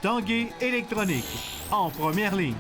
Tanguay électronique, en première ligne.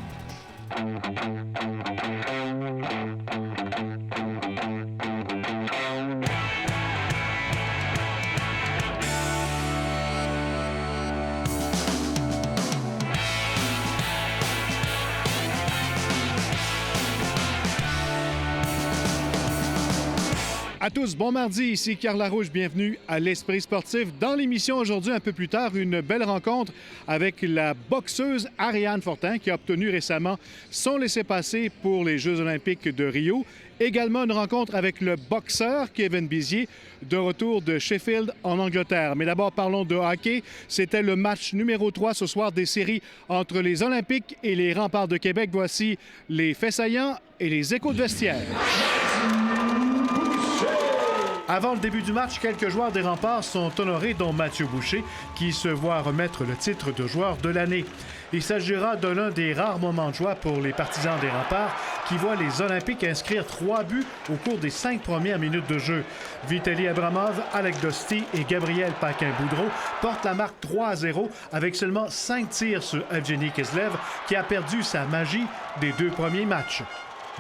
À tous, bon mardi, ici Carl Larouche, bienvenue à l'Esprit sportif. Dans l'émission aujourd'hui, un peu plus tard, une belle rencontre avec la boxeuse Ariane Fortin qui a obtenu récemment son laissez-passer pour les Jeux olympiques de Rio. Également une rencontre avec le boxeur Kevin Bizier, de retour de Sheffield en Angleterre. Mais d'abord, parlons de hockey. C'était le match numéro 3 ce soir des séries entre les Olympiques et les Remparts de Québec. Voici les faits saillants et les échos de vestiaire. Avant le début du match, quelques joueurs des Remparts sont honorés, dont Mathieu Boucher, qui se voit remettre le titre de joueur de l'année. Il s'agira de l'un des rares moments de joie pour les partisans des Remparts qui voient les Olympiques inscrire 3 buts au cours des 5 premières minutes de jeu. Vitaly Abramov, Alec Dosti et Gabriel Paquin-Boudreau portent la marque 3-0 avec seulement 5 tirs sur Evgeny Kislev qui a perdu sa magie des 2 premiers matchs.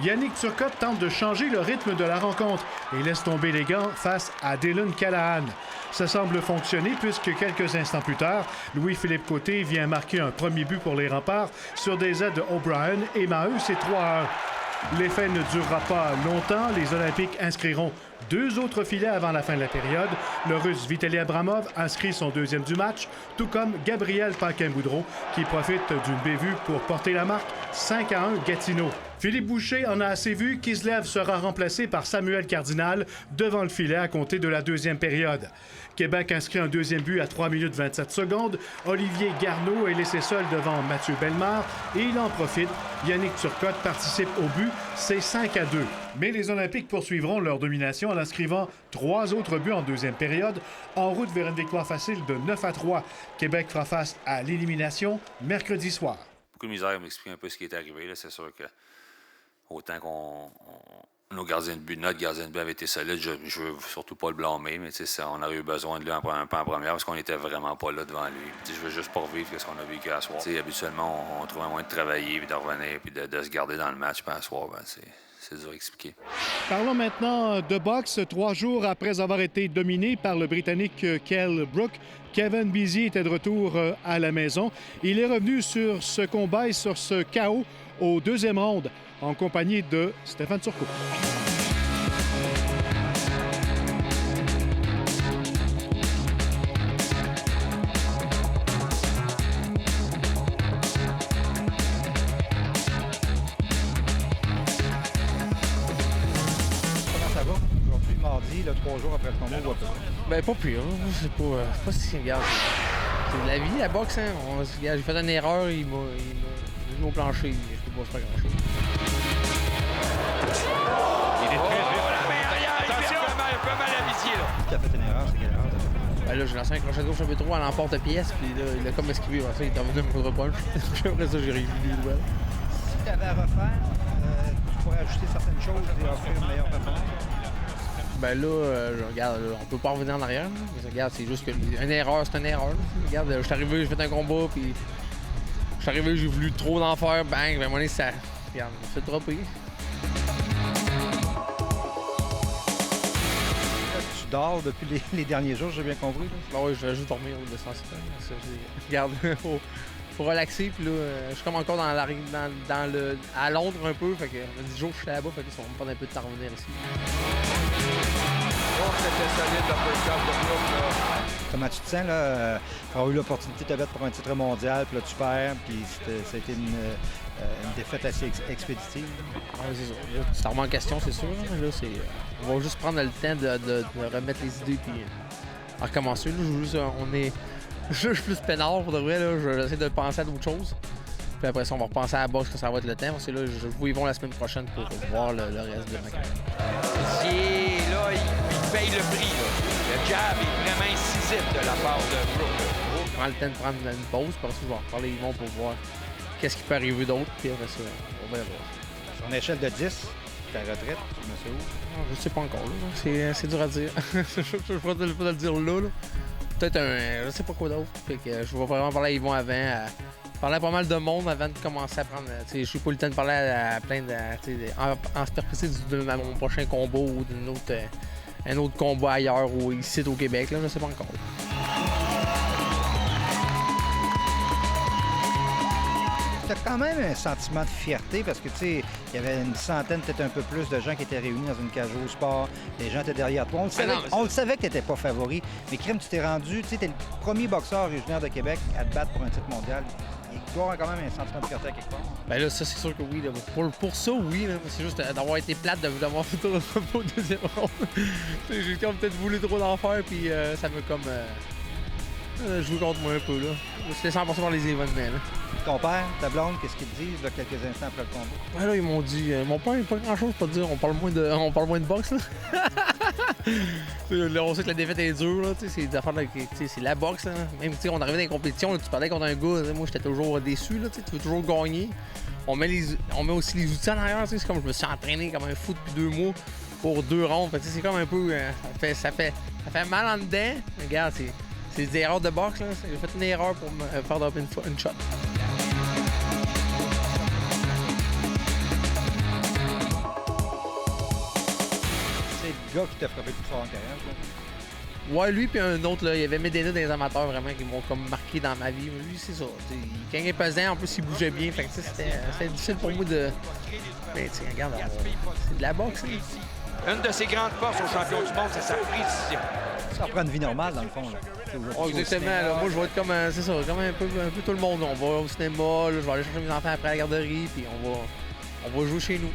Yannick Turcotte tente de changer le rythme de la rencontre et laisse tomber les gants face à Dylan Callahan. Ça semble fonctionner puisque quelques instants plus tard, Louis-Philippe Côté vient marquer un premier but pour les Remparts sur des aides de O'Brien et Maheu, c'est 3-1. L'effet ne durera pas longtemps. Les Olympiques inscriront 2 autres filets avant la fin de la période. Le Russe Vitaly Abramov inscrit son 2e du match, tout comme Gabriel Paquin-Boudreau, qui profite d'une bévue pour porter la marque 5-1 Gatineau. Philippe Boucher en a assez vu. Kislev sera remplacé par Samuel Cardinal devant le filet à compter de la 2e période. Québec inscrit un 2e but à 3 minutes 27 secondes. Olivier Garneau est laissé seul devant Mathieu Bellemare et il en profite. Yannick Turcotte participe au but, c'est 5-2. Mais les Olympiques poursuivront leur domination en inscrivant 3 autres buts en 2e période, en route vers une victoire facile de 9-3. Québec fera face à l'élimination mercredi soir. Beaucoup de misère à m'expliquer un peu ce qui est arrivé. Là. C'est sûr que autant qu'on... notre gardien de but avait été solide, je veux surtout pas le blâmer, mais on aurait eu besoin de lui en première parce qu'on était vraiment pas là devant lui. Je veux juste pas revivre ce qu'on a vécu à soir. Habituellement, on trouve un moyen de travailler, puis de revenir, puis de se garder dans le match, puis à soir, c'est dur à expliquer. Parlons maintenant de boxe. 3 jours après avoir été dominé par le Britannique Kell Brook, Kevin Bizier était de retour à la maison. Il est revenu sur ce combat et sur ce chaos au 2e round en compagnie de Stéphane Turcot. Aujourd'hui, mardi, 3 jours après le combat, ou à peu près? Ben, pas pire. C'est pas si... Regarde, c'est la vie, la boxe, hein. J'ai fait une erreur, il m'a mis au plancher. Je peux pas faire grand-chose. Il est très vite. Attention! Il fait mal à Bizier, là. Tu as fait une erreur, c'est quelle erreur t'as fait? Ben là, j'ai lancé un crochet de gauche un peu trop à l'emporte-pièce, puis là, il a comme esquivé. Après ça, il est revenu un contre-punch. Après ça, j'ai réussi les nouvelles. Si tu avais à refaire, tu pourrais ajouter certaines choses et offrir une meilleure performance? Ben là, regarde, on peut pas revenir en arrière. Là. Mais regarde, c'est juste qu'une erreur, c'est une erreur. Là. Regarde, je suis arrivé, j'ai fait un combat, puis je suis arrivé, j'ai voulu trop d'en faire, bang, ben à un moment donné, ça... Regarde, on fait dropper. Tu dors depuis les derniers jours, j'ai bien compris. Là. Ben oui, je vais juste dormir au descente. Regarde, faut relaxer, puis là, je suis comme encore à Londres un peu, fait que 10 jours que je suis là-bas, fait que ça va me prendre un peu de temps à revenir ici. Oh, c'était solide, l'uppercut de Brook, là. Comment tu te sens, là, avoir eu l'opportunité de te battre pour un titre mondial, puis là, tu perds, puis ça a été une défaite assez expéditive? Ah, c'est ça. Là, ça remet en question, c'est sûr. Là, on va juste prendre le temps de remettre les idées, puis recommencer. Là, je suis plus peinard, pour de vrai. J'essaie de penser à d'autres choses. Puis après ça, on va repenser à la boxe, que ça va être le temps. Parce que là, je vous y vont la semaine prochaine pour voir le reste de ma carrière. Bizier, là, il paye le prix, là. Le jab est vraiment incisif de la part de Brook. Je prends le temps de prendre une pause, parce que je vais reparler Yvon pour voir qu'est-ce qui peut arriver d'autre. Puis après ça, on va voir. Sur une échelle de 10, ta retraite, tu me sais où? Je sais pas encore, là. C'est dur à dire. Je ne peux pas te le dire là. peut-être je sais pas quoi d'autre. Fait que je vais vraiment parler à Yvon avant. Parler à pas mal de monde avant de commencer à prendre. Je n'ai pas eu le temps de parler à plein de. En superficie de mon prochain combat ou un autre combat ailleurs ou ici au Québec, là, je ne sais pas encore. Tu as quand même un sentiment de fierté parce que, tu sais, il y avait une centaine, peut-être un peu plus de gens qui étaient réunis dans une cage au sport. Les gens étaient derrière toi. On le savait que tu n'étais pas favori. Mais Crème, tu t'es rendu, tu sais, tu es le premier boxeur originaire de Québec à te battre pour un titre mondial. Il doit avoir quand même un sentiment de fierté à quelque part. Ben là, ça, c'est sûr que oui. Là. Pour ça, oui. Là. C'est juste d'avoir été plate, d'avoir fait au deuxième round. J'ai comme peut-être voulu trop d'en faire, puis ça m'a comme joué contre moi un peu. Là. C'était 100% par les événements. Là. Ton père, ta blonde, qu'est-ce qu'ils te disent là, quelques instants après le combat? Ben là, ils m'ont dit, mon père, il n'a pas grand-chose pour te dire, on parle moins de boxe. Là. Là, on sait que la défaite est dure, là, c'est des affaires, c'est la boxe. Là. Même on arrivait dans les compétitions, là, tu parlais contre un gars, moi j'étais toujours déçu, là, tu veux toujours gagner. On met aussi les outils en arrière, c'est comme je me suis entraîné comme un fou depuis 2 mois pour 2 rondes. C'est comme un peu. Ça fait mal en dedans. Regarde, c'est des erreurs de boxe. J'ai fait une erreur pour me faire drop une shot. C'est le gars qui t'a frappé le plus fort en carrière, ça? Ouais, lui puis un autre, là, il y avait Medina dans les amateurs vraiment qui m'ont comme marqué dans ma vie. Mais lui, c'est ça. Quand il est pesant, en plus, il bougeait bien. Fait que c'était difficile pour moi de. Mais tu regarde, c'est de la boxe. Une de ses grandes forces au champion du monde, c'est sa précision. Ça prend une vie normale, dans le fond. Là. Oh, exactement. Là, moi, je vais être comme, c'est ça, comme un peu tout le monde. On va au cinéma, là, je vais aller chercher mes enfants après la garderie, puis on va jouer chez nous.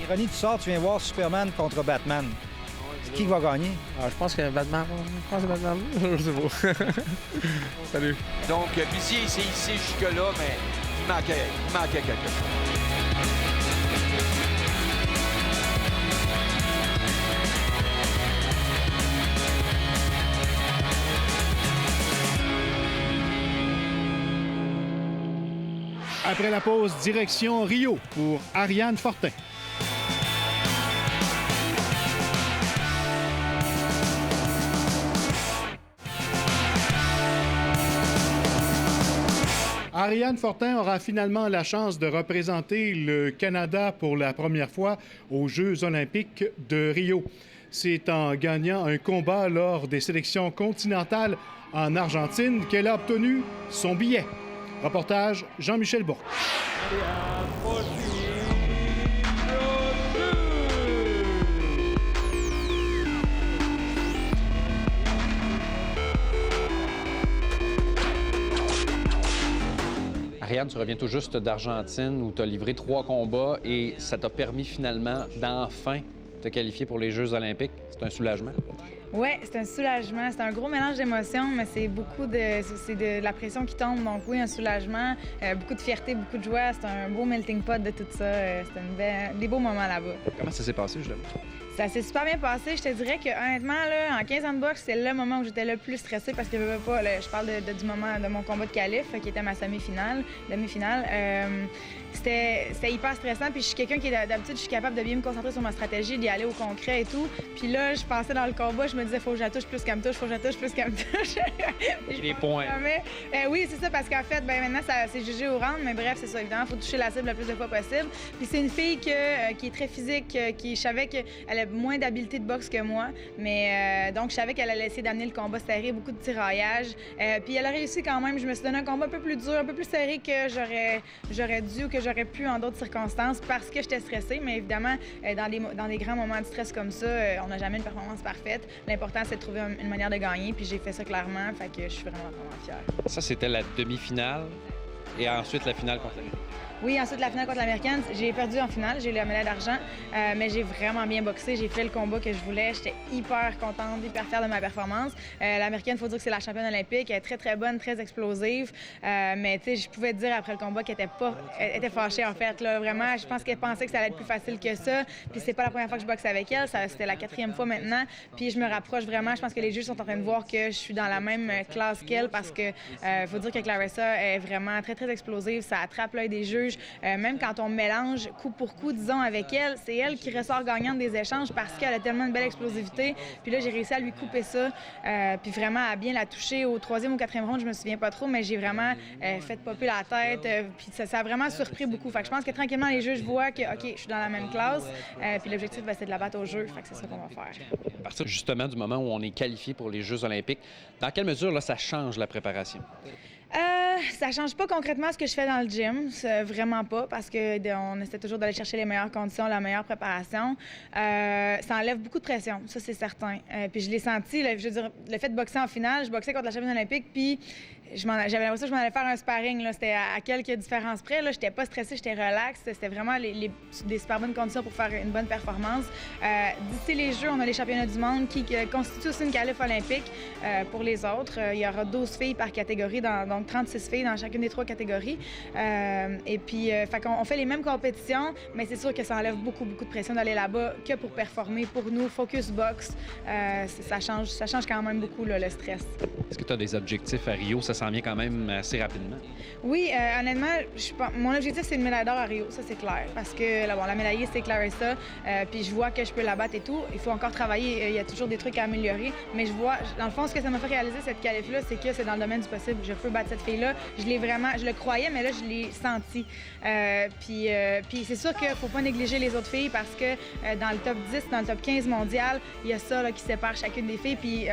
Ironie du sort, tu viens voir Superman contre Batman. Qui va gagner? Je pense que Batman. Je sais pas. Salut. Donc, Bizier s'est hissé jusque-là, mais il manquait quelque chose. Après la pause, direction Rio pour Ariane Fortin. Ariane Fortin aura finalement la chance de représenter le Canada pour la première fois aux Jeux olympiques de Rio. C'est en gagnant un combat lors des sélections continentales en Argentine qu'elle a obtenu son billet. Reportage Jean-Michel Bourque. Ariane, tu reviens tout juste d'Argentine où tu as livré 3 combats et ça t'a permis finalement d'enfin te qualifier pour les Jeux olympiques. C'est un soulagement? Oui, c'est un soulagement. C'est un gros mélange d'émotions, mais c'est de la pression qui tombe. Donc oui, un soulagement, beaucoup de fierté, beaucoup de joie. C'est un beau melting pot de tout ça. C'était des beaux moments là-bas. Comment ça s'est passé, justement? Ça s'est super bien passé. Je te dirais que honnêtement, là, en 15 ans de boxe, c'est le moment où j'étais le plus stressée parce que je parle du moment de mon combat de qualif, qui était ma demi-finale. C'était hyper stressant. Puis je suis quelqu'un qui, d'habitude, je suis capable de bien me concentrer sur ma stratégie, d'y aller au concret et tout. Puis là, je pensais dans le combat, je me disais, faut que je la touche plus qu'elle me touche, faut que je la touche plus qu'elle me touche. Les points. Oui, c'est ça, parce qu'en fait, maintenant, c'est jugé au round, mais bref, c'est ça. Évidemment, il faut toucher la cible le plus de fois possible. Puis c'est une fille qui est très physique, je savais qu'elle a moins d'habileté de boxe que moi, mais donc je savais qu'elle allait essayer d'amener le combat serré, beaucoup de tiraillage. Puis elle a réussi quand même. Je me suis donné un combat un peu plus dur, un peu plus serré que j'aurais dû ou que j'aurais pu en d'autres circonstances parce que j'étais stressée. Mais évidemment, dans des grands moments de stress comme ça, on n'a jamais une performance parfaite. L'important, c'est de trouver une manière de gagner. Puis j'ai fait ça clairement, fait que je suis vraiment fière. Ça, c'était la demi-finale et ensuite la finale contre l'Amérique. Oui, ensuite, la finale contre l'Américaine, j'ai perdu en finale, j'ai eu la médaille d'argent, mais j'ai vraiment bien boxé, j'ai fait le combat que je voulais, j'étais hyper contente, hyper fière de ma performance. L'Américaine, il faut dire que c'est la championne olympique, elle est très, très bonne, très explosive, mais tu sais, je pouvais dire après le combat qu'elle était fâchée, en fait, là, vraiment, je pense qu'elle pensait que ça allait être plus facile que ça, puis c'est pas la première fois que je boxe avec elle, c'était la 4e fois maintenant, puis je me rapproche vraiment, je pense que les juges sont en train de voir que je suis dans la même classe qu'elle, parce que faut dire que Claressa est vraiment très, très explosive, ça attrape l'œil des juges. juge. Même quand on mélange coup pour coup, disons, avec elle, c'est elle qui ressort gagnante des échanges parce qu'elle a tellement de belle explosivité. Puis là, j'ai réussi à lui couper ça, puis vraiment à bien la toucher au 3e ou 4e round, je me souviens pas trop, mais j'ai vraiment fait popper la tête, puis ça a vraiment surpris beaucoup. Fait que je pense que tranquillement, les juges voient que, OK, je suis dans la même classe, puis l'objectif, c'est de la battre au jeu. Fait que c'est ça qu'on va faire. À partir justement du moment où on est qualifié pour les Jeux olympiques, dans quelle mesure là, ça change la préparation? Ça change pas concrètement ce que je fais dans le gym, vraiment pas, parce qu'on essaie toujours d'aller chercher les meilleures conditions, la meilleure préparation. Ça enlève beaucoup de pression, ça c'est certain. Puis je l'ai senti, je veux dire, le fait de boxer en finale, je boxais contre la championne olympique, puis j'avais l'impression que je m'en allais faire un sparring. C'était à quelques différences près. Je n'étais pas stressée, j'étais relax. C'était vraiment des super bonnes conditions pour faire une bonne performance. D'ici les Jeux, on a les championnats du monde qui constituent aussi une qualif olympique pour les autres. Il y aura 12 filles par catégorie, donc 36 filles dans chacune des 3 catégories. Et puis, on fait les mêmes compétitions, mais c'est sûr que ça enlève beaucoup de pression d'aller là-bas que pour performer. Pour nous, focus box, ça change quand même beaucoup le stress. Est-ce que tu as des objectifs à Rio? Ça s'en vient quand même assez rapidement. Oui, honnêtement, mon objectif, c'est une médaille d'or à Rio, ça c'est clair. Parce que la médaillée, c'est Clarissa, puis je vois que je peux la battre et tout. Il faut encore travailler, il y a toujours des trucs à améliorer. Mais je vois, dans le fond, ce que ça m'a fait réaliser, cette qualif-là, c'est que c'est dans le domaine du possible. Je peux battre cette fille-là. Je le croyais, mais là, je l'ai senti. Puis c'est sûr qu'il ne faut pas négliger les autres filles parce que dans le top 10, dans le top 15 mondial, il y a ça là, qui sépare chacune des filles. Puis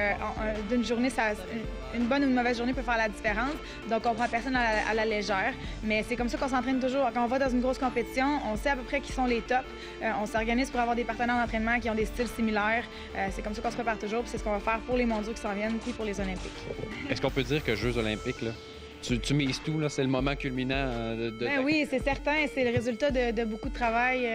d'une journée, une bonne ou une mauvaise journée peut faire la différence. Donc, on prend personne à la légère. Mais c'est comme ça qu'on s'entraîne toujours. Quand on va dans une grosse compétition, on sait à peu près qui sont les tops. On s'organise pour avoir des partenaires d'entraînement qui ont des styles similaires. C'est comme ça qu'on se prépare toujours. Puis c'est ce qu'on va faire pour les mondiaux qui s'en viennent puis pour les Olympiques. Est-ce qu'on peut dire que Jeux olympiques, là, tu mises tout, là, c'est le moment culminant Oui, c'est certain. C'est le résultat de beaucoup de travail.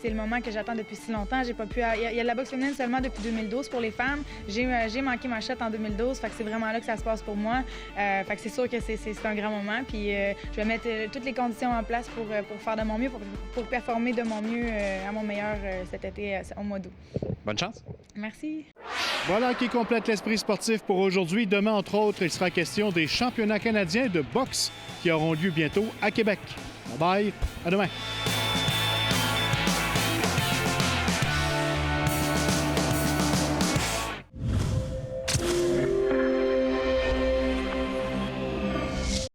C'est le moment que j'attends depuis si longtemps. J'ai pas pu. Il y a de la boxe féminine seulement depuis 2012 pour les femmes. J'ai manqué ma shot en 2012. Fait que c'est vraiment là que ça se passe pour moi. Fait que c'est sûr que c'est un grand moment. Puis je vais mettre toutes les conditions en place pour faire de mon mieux, pour performer de mon mieux à mon meilleur cet été au mois d'août. Bonne chance. Merci. Voilà qui complète l'esprit sportif pour aujourd'hui. Demain, entre autres, il sera question des championnats canadiens de boxe qui auront lieu bientôt à Québec. Bye bye, à demain.